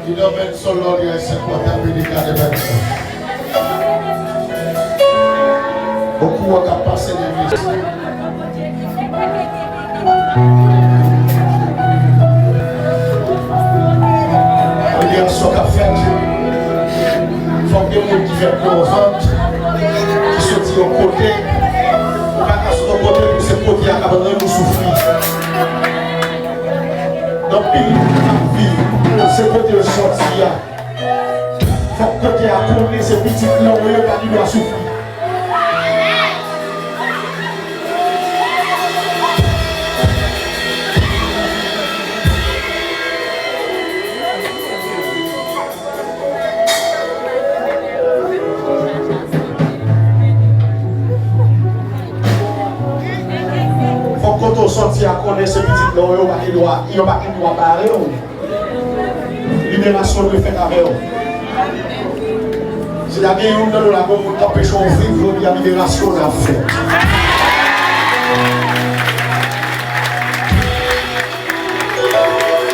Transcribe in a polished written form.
Il doit mettre son nom et se porter médical de médecin. Beaucoup ont passé des vies. Il y a ce qu'a fait. Il faut que les gens qui viennent pour vendre, qui se disent au côté, pas qu'à ce côté, c'est côté à nous souffrir. Donc, il c'est côté de sortir. Il faut que côté à connaître ces petits plans où il doit souffrir. Quand on sortit à connaître ces petites plans, il n'y a pas qu'il doit parler. Libération de fait avec eux. C'est la guerre de la bombe qui empêche de vivre, il y a libération de la fait.